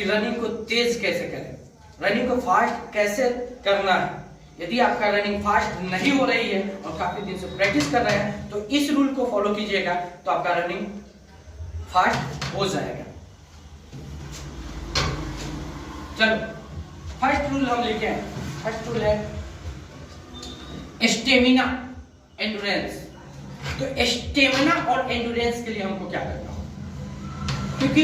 Running को तेज कैसे करें, रनिंग को फास्ट कैसे करना है। यदि आपका रनिंग फास्ट नहीं हो रही है और काफी दिन से प्रैक्टिस कर रहे हैं तो इस रूल को फॉलो कीजिएगा तो आपका रनिंग फास्ट हो जाएगा। चलो फर्स्ट रूल हम लेके आए। फर्स्ट रूल है स्टेमिना एंडुरेंस। तो स्टेमिना और एंडुरेंस के लिए हमको क्या करना होगा, क्योंकि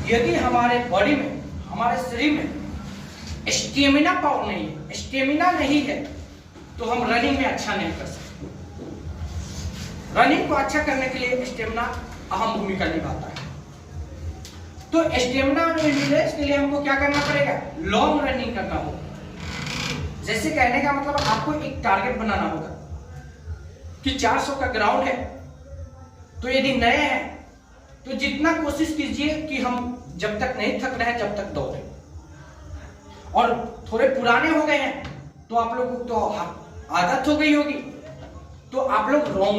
यदि हमारे बॉडी में, हमारे शरीर में स्टेमिना पावर नहीं है, स्टेमिना नहीं है, तो हम रनिंग में अच्छा नहीं कर सकते। रनिंग को अच्छा करने के लिए स्टेमिना अहम भूमिका निभाता है। तो स्टेमिना और एंड्योरेंस के लिए हमको क्या करना पड़ेगा, लॉन्ग रनिंग करना होगा। जैसे कहने का मतलब आपको एक टारगेट बनाना होगा कि 400 का ग्राउंड है, तो यदि नए हैं तो जितना कोशिश कीजिए कि हम जब तक नहीं थक रहे हैं जब तक दौड़े, और थोड़े पुराने हो गए हैं तो आप लोगों को तो आदत हो गई होगी, तो आप लोग लॉन्ग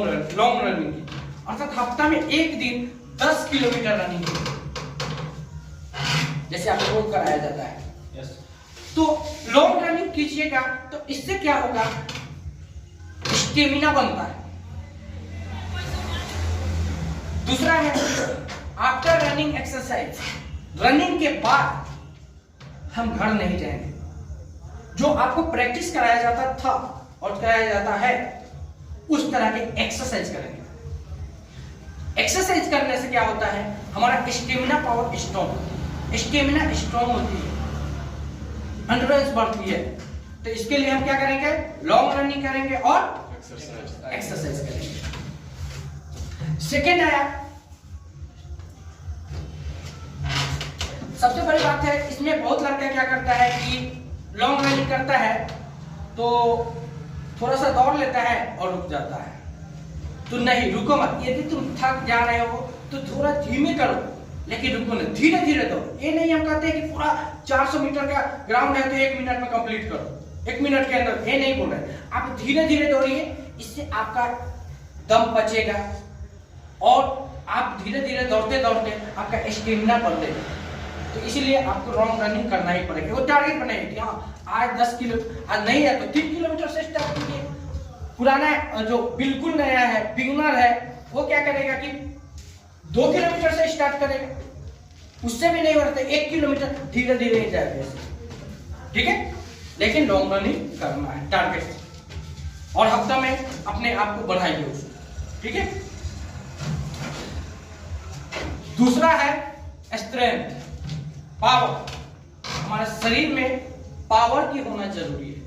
रनिंग की, अर्थात हफ्ता में एक दिन 10 किलोमीटर रनिंग की, जैसे आप लोगों को कराया जाता है। तो लॉन्ग रनिंग कीजिएगा तो इससे क्या होगा, स्टेमिना बनता है। दूसरा है आफ्टर रनिंग एक्सरसाइज। रनिंग के बाद हम घर नहीं जाएंगे, जो आपको प्रैक्टिस कराया जाता था और कराया जाता है उस तरह के एक्सरसाइज करेंगे। एक्सरसाइज करने से क्या होता है, हमारा stamina power strong, stamina strong होती है, एंड्योरेंस बढ़ती है। तो इसके लिए हम क्या करेंगे, लॉन्ग रनिंग करेंगे और एक्सरसाइज करेंगे। सेकेंड आया, सबसे बड़ी बात है इसमें, बहुत लड़का क्या करता है कि लॉन्ग रनिंग करता है तो थोड़ा सा दौड़ लेता है और रुक जाता है। तो नहीं, रुको मत। यदि तुम थक जा रहे हो तो थोड़ा धीमे करो, लेकिन रुको नहीं, धीरे धीरे दौड़ो। ये नहीं हम कहते हैं कि पूरा 400 मीटर का ग्राउंड है तो 1 मिनट में कंप्लीट करो, 1 मिनट के अंदर, ये नहीं बोल रहे। आप धीरे धीरे दौड़िए, इससे आपका दम बचेगा और आप धीरे धीरे दौड़ते दौड़ते आपका स्टेमिना बढ़ेगा। तो इसीलिए आपको लॉन्ग रनिंग करना ही पड़ेगा। वो टारगेट बनाइए कि हाँ आज 10 किलो, आज नहीं है तो 3 किलोमीटर से स्टार्ट कीजिए। पुराना जो बिल्कुल नया है, बिगिनर है, वो क्या करेगा कि 2 किलोमीटर से स्टार्ट करेगा, उससे भी नहीं बढ़ते, 1 किलोमीटर धीरे धीरे ही जाएगा, ठीक है। लेकिन लॉन्ग रनिंग करना है टारगेट, और हफ्ता में अपने आप को बढ़ाइए उसको, ठीक है। दूसरा है स्ट्रेंथ, पावर। हमारे शरीर में पावर की होना जरूरी है,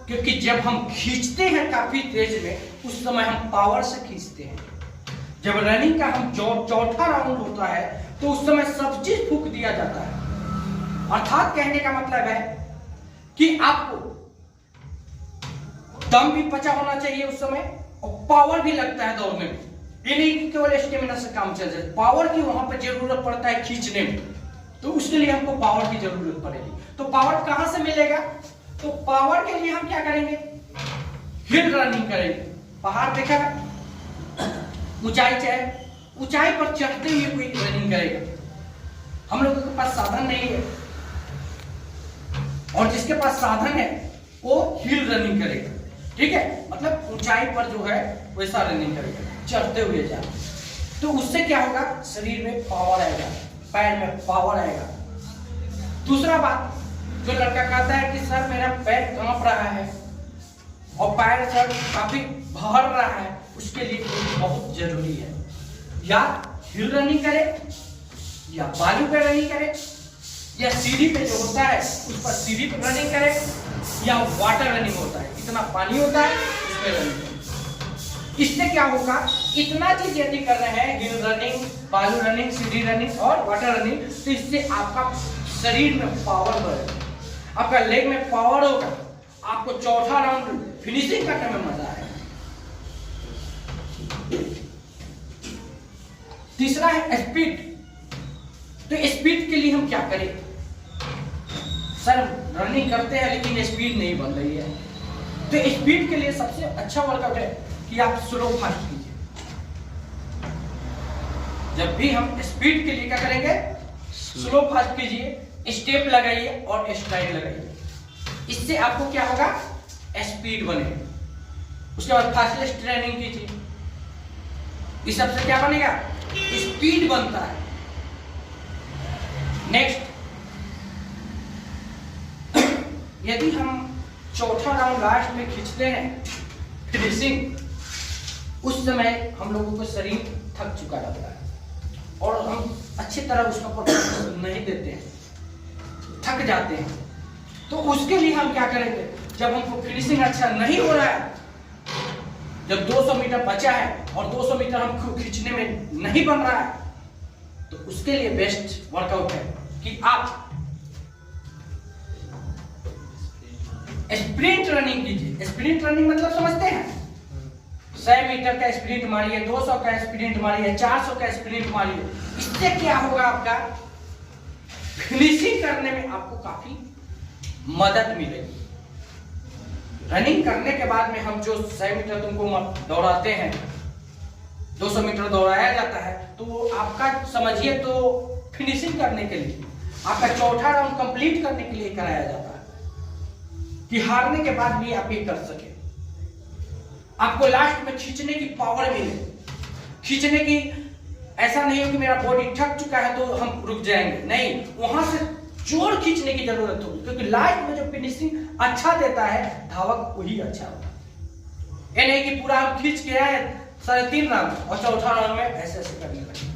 क्योंकि जब हम खींचते हैं काफी तेज में, उस समय हम पावर से खींचते हैं। जब रनिंग का हम चौथा राउंड होता है तो उस समय सब चीज फूंक दिया जाता है। अर्थात कहने का मतलब है कि आपको दम भी पचा होना चाहिए उस समय, और पावर भी लगता है दौड़ने में। ये नहीं कि केवल स्टेमिना से काम चल जाए, पावर की वहां पर जरूरत पड़ता है खींचने में, तो उसके लिए हमको पावर की जरूरत पड़ेगी। तो पावर कहां से मिलेगा, तो पावर के लिए हम क्या करेंगे, हिल रनिंग करेंगे। पहाड़ देखा, ऊंचाई चाहे, ऊंचाई पर चढ़ते हुए कोई रनिंग करेगा। हम लोगों के पास साधन नहीं है, और जिसके पास साधन है वो हिल रनिंग करेगा, ठीक है। मतलब ऊंचाई पर जो है वैसा रनिंग करेगा, चढ़ते हुए जाए। तो उससे क्या होगा, शरीर में पावर आएगा, पैर में पावर आएगा। दूसरा बात, जो लड़का कहता है कि सर मेरा पैर कांप रहा है और पैर सर काफी भर रहा है, उसके लिए बहुत जरूरी है, या हिल रनिंग करे, या बालू पे रनिंग करे, या सीढ़ी पे जो होता है उस पर सीढ़ी पे रनिंग करे, या वाटर रनिंग होता है, इतना पानी होता है उस पर रनिंग करे। इससे क्या होगा, इतना चीज यदि कर रहे हैं, हिल रनिंग, बालू रनिंग, सीढ़ी रनिंग और वाटर रनिंग, तो इससे आपका शरीर में पावर बढ़ेगा, आपका लेग में पावर होगा, आपको चौथा राउंड फिनिशिंग करने में मजा आएगा। तीसरा है स्पीड। तो स्पीड के लिए हम क्या करें, सर रनिंग करते हैं लेकिन स्पीड नहीं बन रही है। तो स्पीड के लिए सबसे अच्छा वर्कआउट है कि आप स्लो फास्ट कीजिए। जब भी हम स्पीड के लिए क्या करेंगे, स्लो फास्ट कीजिए, स्टेप लगाइए और स्ट्राइड लगाइए। इससे आपको क्या होगा, स्पीड बने। उसके बाद फास्टेस्ट ट्रेनिंग कीजिए, इस सबसे क्या बनेगा, स्पीड बनता है। नेक्स्ट, यदि हम चौथा राउंड लास्ट में खींचते हैं फिनिशिंग, उस समय हम लोगों को शरीर थक चुका रहता है और हम अच्छी तरह उसका परफॉर्मेंस नहीं देते हैं, थक जाते हैं। तो उसके लिए हम क्या करेंगे, जब हमको फिनिशिंग अच्छा नहीं हो रहा है, जब 200 मीटर बचा है और 200 मीटर हमको खींचने में नहीं बन रहा है, तो उसके लिए बेस्ट वर्कआउट है कि आप स्प्रिंट रनिंग कीजिए। स्प्रिंट रनिंग मतलब समझते हैं, 100 मीटर का स्प्रिंट मारिए, 200 का स्प्रिंट मारिए, 400 का स्प्रिंट मारिए। इससे क्या होगा, आपका फिनिशिंग करने में आपको काफी मदद मिलेगी। रनिंग करने के बाद में हम जो 100 मीटर तुमको दौड़ाते हैं, 200 मीटर दौड़ाया जाता है, तो वो आपका समझिए तो फिनिशिंग करने के लिए, आपका चौथा राउंड कंप्लीट करने के लिए कराया जाता है कि हारने के बाद भी आप ये कर सके, आपको लास्ट में खींचने की पावर मिले। खींचने की ऐसा नहीं है कि मेरा बॉडी थक चुका है तो हम रुक जाएंगे, नहीं, वहां से जोर खींचने की जरूरत होगी, क्योंकि लास्ट में जो फिनिशिंग अच्छा देता है धावक वही अच्छा होगा। ये नहीं कि पूरा हम खींच के आए 3.5 राउंड और चौथा राउंड में ऐसे ऐसे करने लगे,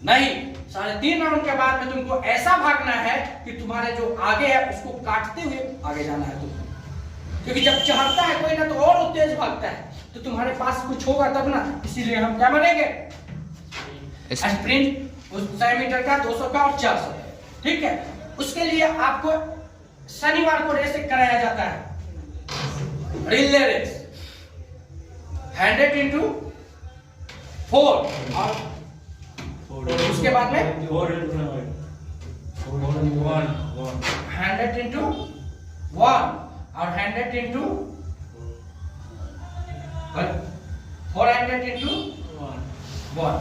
नहीं, 3.5 राउंड के बाद में तुमको ऐसा भागना है कि तुम्हारे जो आगे है उसको काटते हुए आगे जाना है तुमको, क्योंकि जब चाहता है कोई ना तो और तेज भागता है, तो तुम्हारे पास कुछ होगा तब ना। इसीलिए हम क्या बनेंगे, स्प्रिंट 100 मीटर का, 200 का और 400, ठीक है। उसके लिए आपको शनिवार को रेस कराया जाता है, रिले रेस 100 into 4 और उसके बाद में 100 into 1 और 100 into 400 into 1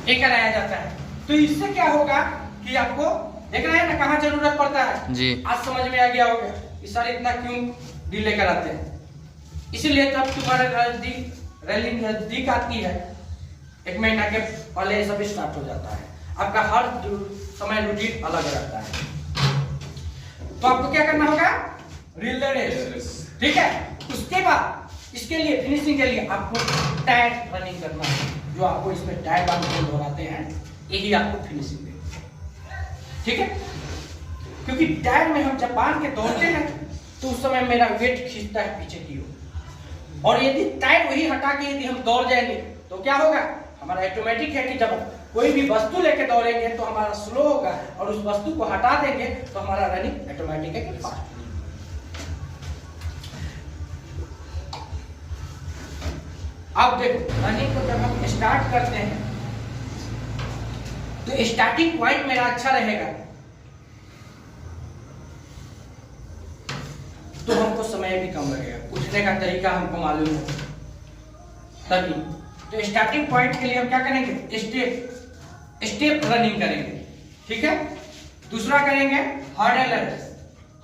ये कराया जाता है। तो इससे क्या होगा कि आपको देख रहे हैं ना कहाँ जरूरत पड़ता है जी। आज समझ में आ गया होगा कि सर इतना क्यों डिले कराते हैं। इसीलिए जब तुम्हारे रैली नजदीक आती है, 1 महीना के पहले सब स्टार्ट हो जाता है, आपका हर समय रूटीन अलग रहता है। तो आपको क्या करना होगा, रिले रेस, ठीक है। उसके बाद इसके लिए फिनिशिंग के लिए आपको टाइट रनिंग करना है, जो आपको इसमें टाइट बांध दोहराते हैं, यही आपको फिनिशिंग देगा, ठीक है। क्योंकि टायर में हम जब बांध के दौड़ते हैं तो उस समय मेरा वेट खींचता है पीछे की ओर, और यदि टायर वही हटा के यदि हम दौड़ जाएंगे तो क्या होगा, हमारा ऑटोमेटिक है कि जब कोई भी वस्तु लेके दौड़ेंगे तो हमारा स्लो होगा, और उस वस्तु को हटा देंगे तो हमारा रनिंग ऑटोमेटिक है कि फास्ट। अब देखो, रनिंग को जब हम स्टार्ट करते हैं तो स्टार्टिंग पॉइंट मेरा अच्छा रहेगा, तो हमको समय भी कम लगेगा, उठने का तरीका हमको मालूम हो तभी। तो स्टार्टिंग पॉइंट के लिए हम क्या करेंगे, स्टेप रनिंग करेंगे, ठीक है। दूसरा करेंगे हर्डल रेस,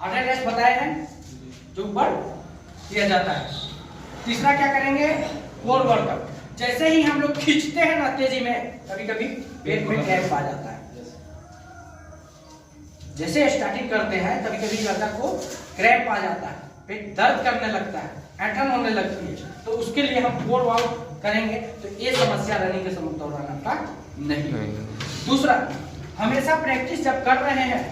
हर्डल रेस बताए हैं जो ऊपर किया जाता है। तीसरा क्या करेंगे, कोर वर्कआउट। जैसे ही हम लोग खींचते हैं ना तेजी में, कभी कभी पेट में क्रैम्प आ जाता है। जैसे स्टार्टिंग करते हैं कभी कभी लड़का को क्रैम्प आ जाता है, पेट दर्द करने लगता है, ऐंठन होने लगती है, तो उसके लिए हम कोर वर्कआउट करेंगे तो ये समस्या रनिंग के समय दौरान आपका नहीं। दूसरा, हमेशा प्रैक्टिस जब कर रहे हैं,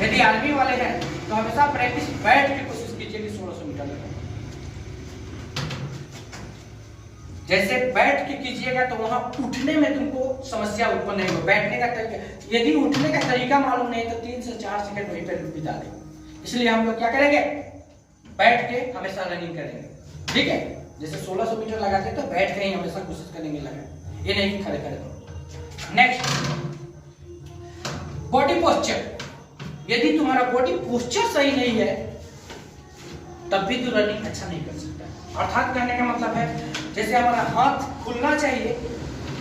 यदि आर्मी वाले हैं तो हमेशा प्रैक्टिस बैठ के कोशिश कीजिए कि 1600 मीटर लगाएं। जैसे बैठ के कीजिएगा तो वहां उठने में तुमको समस्या उत्पन्न नहीं होगी। बैठने का तरीका, यदि उठने का तरीका मालूम नहीं तो 3 से 4 सेकंड वहीं पर बिता देंगे। इसलिए हम लोग क्या करेंगे, बैठ के हमेशा रनिंग करेंगे, ठीक है। जैसे 1600 मीटर लगाते हैं तो बैठ के ही हमेशा कोशिश करेंगे लगाने, ये नहीं कि खड़े खड़े। Next, body posture. यदि तुम्हारा बॉडी पोस्चर सही नहीं है तब भी तू रनिंग अच्छा नहीं कर सकता। अर्थात कहने का मतलब है, जैसे हमारा हाथ खुलना चाहिए,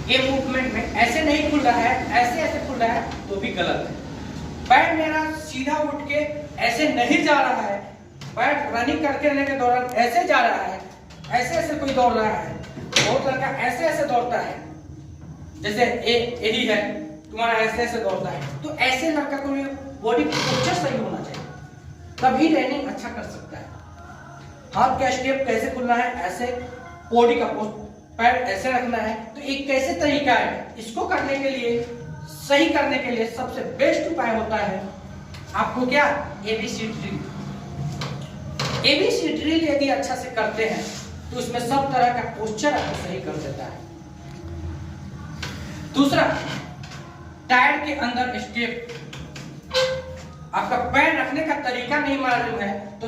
ये मूवमेंट में ऐसे नहीं खुल रहा है, ऐसे ऐसे खुल रहा है, तो भी गलत है। पैर मेरा सीधा उठ के ऐसे नहीं जा रहा है, पैर रनिंग करने के दौरान ऐसे जा रहा है, ऐसे ऐसे कोई दौड़ रहा है, बहुत लड़का ऐसे ऐसे दौड़ता है, जैसे यही है तुम्हारा ऐसे ऐसे दौड़ता है, तो ऐसे लड़का को बॉडी पोस्चर सही होना चाहिए, तभी रनिंग अच्छा कर सकता है। हाथ का स्टेप कैसे खुलना है, ऐसे बॉडी का पैर ऐसे रखना है, तो एक कैसे तरीका है, इसको करने के लिए, सही करने के लिए सबसे बेस्ट उपाय होता है आपको क्या, एबीसी ड्रिल। एबीसी ड्रिल यदि अच्छा से करते हैं तो उसमें सब तरह का पोस्चर आपको सही कर देता है। दूसरा, टायर के अंदर स्टेप, आपका पैर रखने का तरीका नहीं मालूम है तो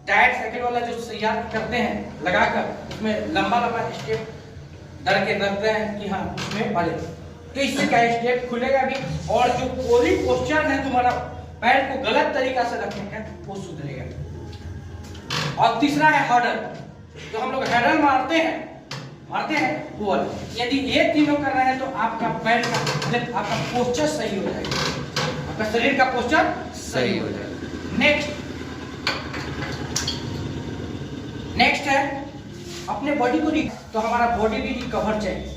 टायर साइकिल वाला जो तैयार करते हैं लगाकर उसमें लंबा लंबा स्टेप डर के रखते हैं कि हाँ उसमें पड़े, तो इससे क्या स्टेप खुलेगा भी, और जो कोई पोस्चर है तुम्हारा पैर को गलत तरीका से रखने का वो सुधरेगा। और तीसरा है हर्डल, जो हम लोग हर्डल मारते हैं वो, यदि ये तीनों कर रहे हैं तो आपका पैर का आपका पोस्चर सही हो जाएगा, आपका शरीर का पोस्चर सही हो जाएगा। नेक्स्ट है अपने बॉडी को, तो हमारा बॉडी भी रिकवर चाहिए।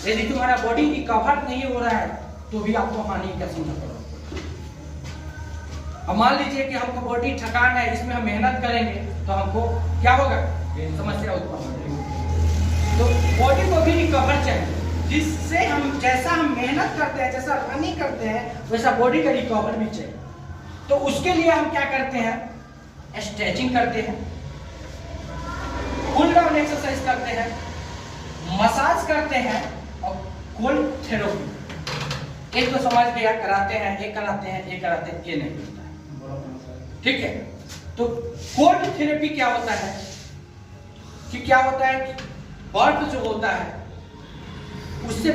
यदि तुम्हारा बॉडी रिकवर नहीं हो रहा है तो भी आपको हानि का सामना करना पड़ेगा। अब मान लीजिए कि हमको बॉडी थकान है, इसमें हम मेहनत करेंगे तो हमको क्या होगा, समस्या उत्पन्न होगी। तो बॉडी को भी रिकवर चाहिए, जिससे हम जैसा हम मेहनत करते हैं, जैसा रनिंग करते हैं, वैसा बॉडी का रिकवर भी चाहिए। तो उसके लिए हम क्या करते हैं, स्ट्रेचिंग करते हैं, कूल डाउन एक्सरसाइज करते हैं, मसाज करते हैं और कोल्ड थेरेपी। एक तो समझ गया, कराते हैं, एक कराते हैं, एक कराते हैं, ये नहीं होता है, ठीक है। तो कोल्ड थेरेपी क्या होता है कि क्या होता है कि बर्फ जो होता है उससे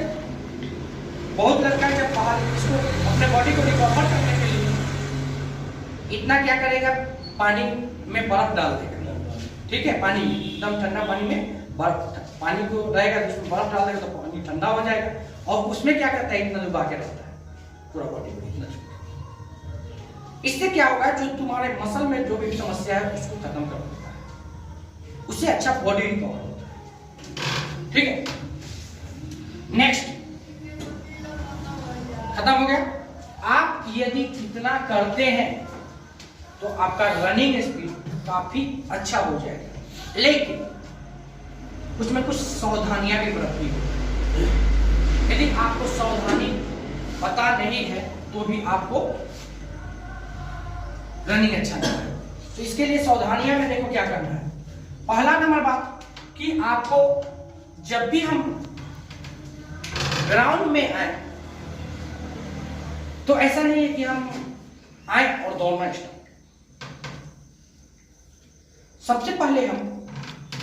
बहुत लड़का जब बाहर इसको अपने बॉडी को रिकवर करने के लिए इतना क्या करेगा, पानी में बर्फ डाल देगा, ठीक है, पानी एकदम ठंडा पानी में बर्फ, पानी को रहेगा जिसमें बर्फ डाल देगा तो पानी ठंडा हो जाएगा, और उसमें क्या करता है, इतना डुबा के रखता है पूरा बॉडी में इतना। इससे क्या होगा, जो तुम्हारे मसल में जो भी समस्या है उसको खत्म कर देता है, उससे अच्छा बॉडी रिकवर होता है, ठीक है। नेक्स्ट, खत्म हो गया। आप यदि कितना करते हैं तो आपका रनिंग स्पीड काफी अच्छा हो जाएगा, लेकिन उसमें कुछ सावधानियां भी बरतनी होगी। यदि आपको सावधानी पता नहीं है तो भी आपको रनिंग अच्छा नहीं है। तो इसके लिए सावधानियां में देखो क्या करना है। पहला नंबर बात कि आपको जब भी हम ग्राउंड में आए तो ऐसा नहीं है कि हम आए और दौड़ना स्टार्ट। सबसे पहले हम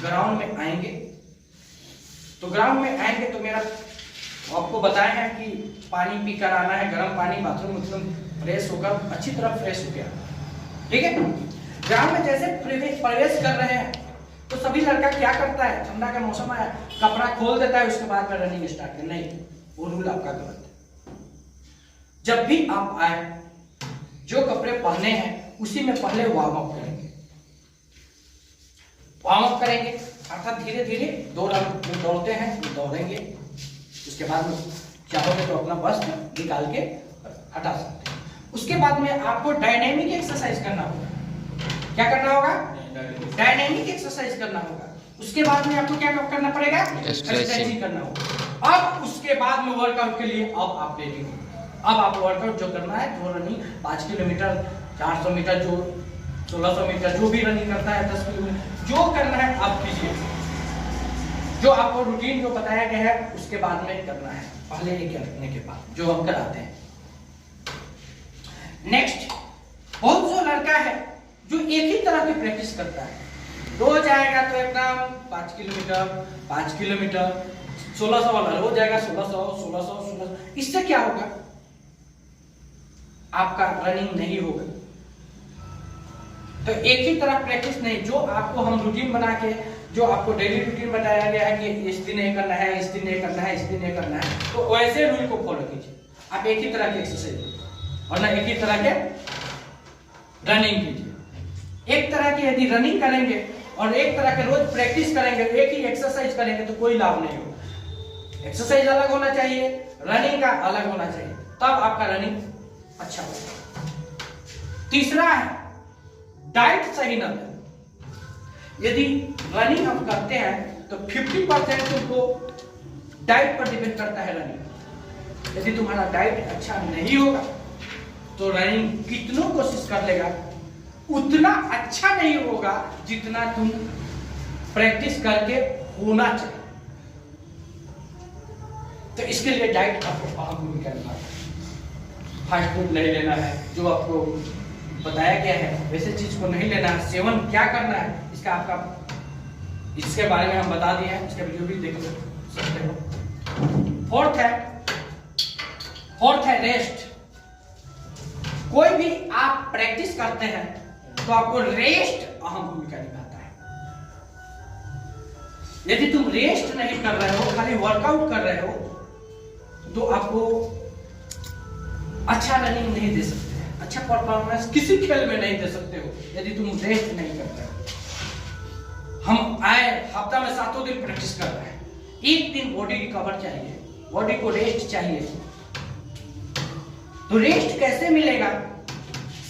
ग्राउंड में आएंगे, तो ग्राउंड में आएंगे तो मेरा आपको बताया है कि पानी पीकर आना है, गर्म पानी, बाथरूम फ्रेश होकर अच्छी तरह फ्रेश हो गया, ठीक है। ग्राउंड में जैसे प्रवेश कर रहे हैं तो सभी लड़का क्या करता है, ठंडा का मौसम आया, कपड़ा खोल देता है, उसके बाद में रनिंग स्टार्ट कर, नहीं, वो रूल आपका गलत है। जब भी आप आए, जो कपड़े पहने हैं उसी में पहले वार्म अप करेंगे, वार्म अप करेंगे अर्थात धीरे धीरे दौड़ते हैं दौड़ेंगे, उसके बाद में चाहोगे तो अपना वस्त्र निकाल के हटा सकते हैं। उसके बाद में आपको डायनेमिक एक्सरसाइज करना होगा। क्या करना होगा, डायनेमिक एक्सरसाइज करना होगा। उसके बाद में आपको क्या करना पड़ेगा, स्ट्रेचिंग करना होगा। अब उसके बाद में वर्कआउट के लिए अब आप रेडी हो, अब आप वर्कआउट जो करना है, जो रनिंग 5 किलोमीटर, 400 मीटर, जो 1600 मीटर, जो भी रनिंग करता है, 10 किलोमीटर, जो करना है आप कीजिए। जो आपको रूटीन जो बताया गया है उसके बाद में करना है, पहले ये करने के बाद जो हम कराते हैं। नेक्स्ट, बहुत जो लड़का है जो एक ही तरह की प्रैक्टिस करता है, रोज आएगा तो एकदम 5 किलोमीटर 1600 वाला रोज जाएगा, 1600। इससे क्या होगा, आपका रनिंग नहीं होगा। तो एक ही तरह प्रैक्टिस नहीं, जो आपको हम रूटीन बना के, जो आपको डेली रूटीन बताया गया है कि इस दिन ये करना है, इस दिन ये करना है, इस दिन ये करना है, तो वैसे रूल को फॉलो कीजिए। आप एक ही तरह की एक्सरसाइज, और ना एक ही तरह के रनिंग कीजिए। एक तरह की यदि रनिंग करेंगे और एक तरह के रोज प्रैक्टिस करेंगे, एक ही एक्सरसाइज करेंगे तो कोई लाभ नहीं होगा। एक्सरसाइज अलग होना चाहिए, रनिंग का अलग होना चाहिए, तब आपका रनिंग अच्छा होगा। तीसरा है डाइट सही न लें। यदि रनिंग हम करते हैं तो 50% तुमको डाइट पर डिपेंड करता है रनिंग। यदि तुम्हारा डाइट अच्छा नहीं होगा तो रनिंग कितनों कोशिश कर लेगा उतना अच्छा नहीं होगा जितना तुम प्रैक्टिस करके होना चाहिए। तो इसके लिए डाइट आपको अहम भूमिका निभाता है। फास्ट फूड नहीं लेना है, जो आपको बताया गया है वैसे चीज को नहीं लेना है। सेवन क्या करना है इसका इसके बारे में हम बता दिए हैं, इसका वीडियो भी देख सकते हो। फोर्थ है रेस्ट। कोई भी आप प्रैक्टिस करते हैं तो आपको रेस्ट अहम भूमिका निभाता है। यदि तुम रेस्ट नहीं कर रहे हो, खाली वर्कआउट कर रहे हो, तो आपको अच्छा रनिंग नहीं दे सकते हैं, अच्छा परफॉर्मेंस किसी खेल में नहीं दे सकते हो यदि तुम रेस्ट नहीं करते हो। हम आए हफ्ता में 7 दिन प्रैक्टिस कर रहे हैं, एक दिन बॉडी रिकवर चाहिए, बॉडी को रेस्ट चाहिए। तो रेस्ट कैसे मिलेगा?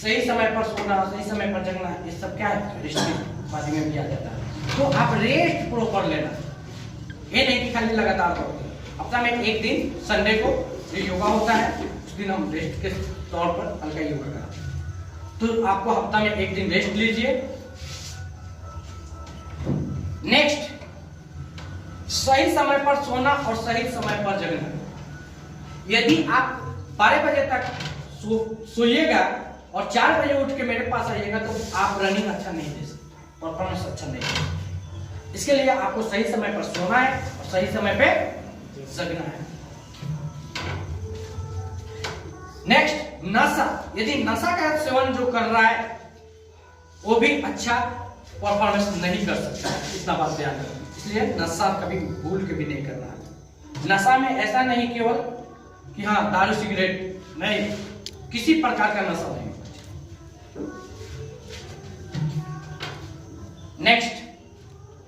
सही समय पर सोना, सही समय पर जगना, ये सब क्या है रेस्ट के बारे में भी आ जाता है। तो आप रेस्ट प्रॉपर लेना, ये नहीं कि खाली लगातार करोगे। हफ्ता में एक दिन संडे को जो योगा होता है उस दिन हम रेस्ट के तौर पर हल्का योगा करें। तो आपको हफ्ता में एक दिन रेस्ट लीजिए। नेक्स्ट, सही समय पर सोना और सही समय पर जगना। यदि आप 12 बजे तक सोइएगा और 4 बजे उठ के मेरे पास आइएगा तो आप रनिंग अच्छा नहीं दे सकते, परफॉर्मेंस अच्छा नहीं दे। इसके लिए आपको सही समय पर सोना है और सही समय पे जगना है। नेक्स्ट, नशा। यदि नशा का सेवन जो कर रहा है वो भी अच्छा परफॉर्मेंस नहीं कर सकता है, इतना बात ध्यान रखना। इसलिए नशा कभी भूल के भी नहीं करना है। नशा में ऐसा नहीं केवल कि हाँ दारू सिगरेट नहीं, किसी प्रकार का नशा नहीं। नेक्स्ट,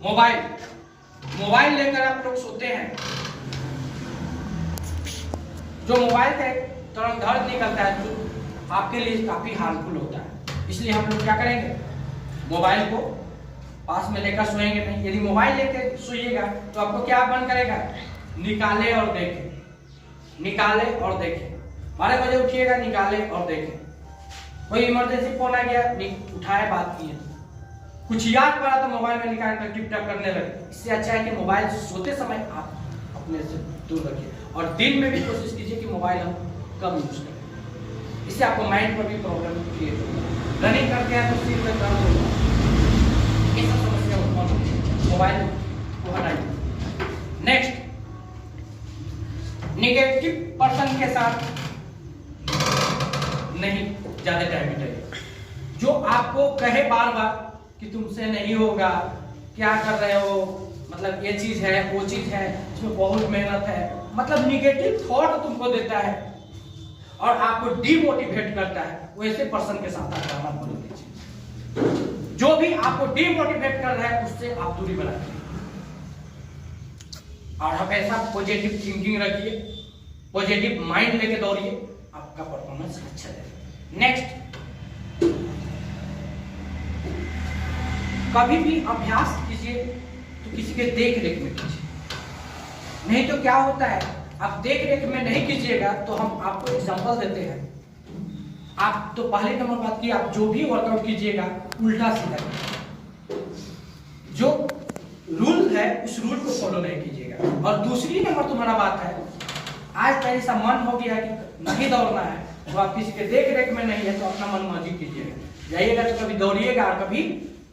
मोबाइल लेकर आप लोग सोते हैं, जो मोबाइल से तुरंत दर्द निकलता है जो आपके लिए काफी हार्मफुल होता है। इसलिए हम लोग क्या करेंगे, मोबाइल को पास में लेकर सोएंगे नहीं। यदि मोबाइल लेकर सोइएगा तो आपको क्या बंद करेगा, निकाले और देखें, निकाले और देखें। 12 बजे उठिएगा, निकाले और देखें। कोई इमरजेंसी फोन आ गया, उठाए, बात किए, कुछ याद पड़ा तो मोबाइल में निकाल कर टिप टैप करने लगे। इससे अच्छा है कि मोबाइल सोते समय आप अपने से दूर रखिए और दिन में भी कोशिश कीजिए कि मोबाइल हम कम यूज करें। इससे आपको माइंड पर भी प्रॉब्लम क्रिएट होगा। रनिंग करते हैं तो सिर में दर्द होगा, ये सब समस्या उत्पन्न होती है। मोबाइल को हटाइए। नेक्स्ट, नेगेटिव पर्सन के साथ नहीं ज्यादा टाइम बिताइए, जो आपको कहे बार बार कि तुमसे नहीं होगा, क्या कर रहे हो, मतलब ये चीज है, वो चीज है, इसमें बहुत मेहनत है, मतलब निगेटिव थॉट तुमको देता है और आपको डीमोटिवेट करता है, वैसे पर्सन के साथ आप काम मत कीजिए। जो भी आपको डीमोटिवेट कर रहा है उससे आप दूरी बनाइए और हमेशा पॉजिटिव थिंकिंग रखिए, पॉजिटिव माइंड लेके दौड़िए, आपका परफॉर्मेंस अच्छा रहेगा। नेक्स्ट, कभी भी अभ्यास कीजिए तो किसी के देख रेख में कीजिए, नहीं तो क्या होता है आप देख रेख में नहीं कीजिएगा। तो हम आपको एग्जांपल देते हैं, आप तो पहले नंबर बात की, आप जो भी वर्कआउट कीजिएगा उल्टा सीधा, जो रूल है उस रूल को फॉलो नहीं कीजिएगा। और दूसरी नंबर तुम्हारा बात है, आज ऐसा मन हो गया कि नहीं दौड़ना है, तो आप किसी के देख रेख में नहीं है तो अपना मन मर्जी कीजिएगा, जाइएगा तो कभी दौड़िएगा और कभी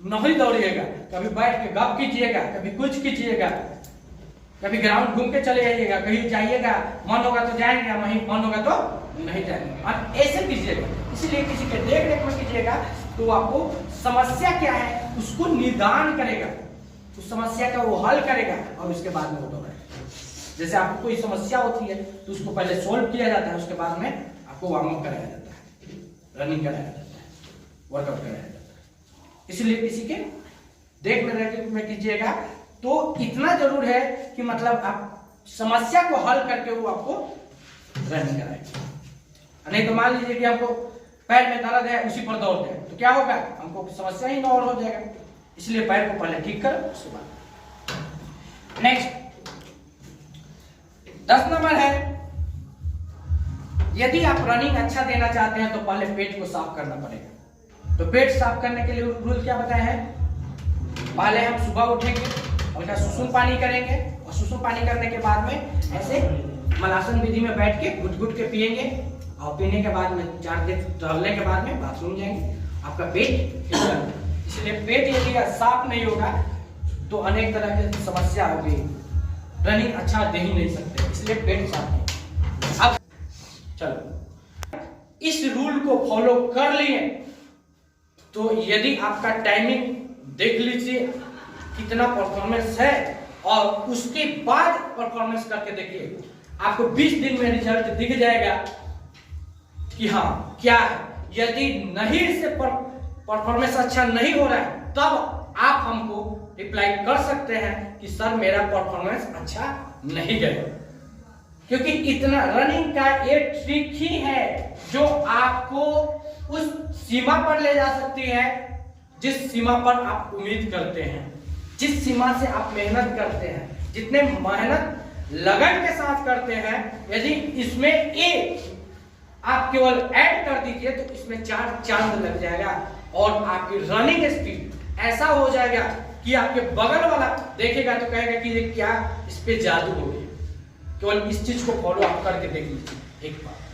नहीं दौड़िएगा, कभी बैठ के गप कीजिएगा, कभी कुछ कीजिएगा, कभी ग्राउंड घूम के चले जाइएगा, कहीं जाइएगा, मन होगा तो जाएंगे, वहीं मन होगा तो नहीं जाएंगे, और ऐसे कीजिएगा। इसलिए किसी के देख रेख में कीजिएगा तो आपको समस्या क्या है उसको निदान करेगा, उस समस्या का वो हल करेगा और उसके बाद में वो दौड़ेगा। जैसे आपको कोई समस्या होती है तो उसको पहले सोल्व किया जाता है, उसके बाद में आपको वार्म अप कराया जाता है। रनिंग कराया जाता है, वर्कआउट कराया जाता है। इसलिए किसी के देख में कीजिएगा। तो इतना जरूर है कि मतलब आप समस्या को हल करके वो आपको रनिंग कराएगा। नहीं तो मान लीजिए कि हमको पैर में दर्द है, उसी पर दौड़ते हैं तो क्या होगा, हमको समस्या ही नॉर्मल हो जाएगा। इसलिए पैर को पहले ठीक करो, उसके बाद नेक्स्ट 10 नंबर है, यदि आप रनिंग अच्छा देना चाहते हैं तो पहले पेट को साफ करना पड़ेगा। तो पेट साफ करने के लिए रूल क्या बताए हैं, पहले हम सुबह उठेंगे, हल्का सुसुम पानी करेंगे और सुसुम पानी करने के बाद में ऐसे मलासन विधि में बैठ के घुट घुट के पिएंगे और पीने के बाद में 4 दिन टहलने के बाद में बाथरूम जाएंगे, आपका पेट। इसलिए पेट यदि साफ नहीं होगा तो अनेक तरह की समस्या होगी, रनिंग अच्छा दे ही नहीं सकते। इसलिए पेट साफ नहीं। अब चलो इस रूल को फॉलो कर लिए तो यदि आपका टाइमिंग देख लीजिए कितना परफॉर्मेंस है और उसके बाद परफॉर्मेंस करके देखिए, आपको 20 दिन में रिजल्ट दिख जाएगा कि हाँ क्या है। यदि नहीं से परफॉर्मेंस अच्छा नहीं हो रहा है तब आप हमको रिप्लाई कर सकते हैं कि सर मेरा परफॉर्मेंस अच्छा नहीं गया। क्योंकि इतना रनिंग का ये ट्रिक ही है जो आपको उस सीमा पर ले जा सकती है जिस सीमा पर आप उम्मीद करते हैं, जिस सीमा से आप मेहनत करते हैं, जितने मेहनत लगन के साथ करते हैं। यदि इसमें एक आप केवल ऐड कर दीजिए तो इसमें 4 चांद लग जाएगा और आपकी रनिंग स्पीड ऐसा हो जाएगा कि आपके बगल वाला देखेगा तो कहेगा कि ये क्या इस पे जादू हो गया। केवल इस चीज को फॉलो आप करके देख लीजिए एक बार।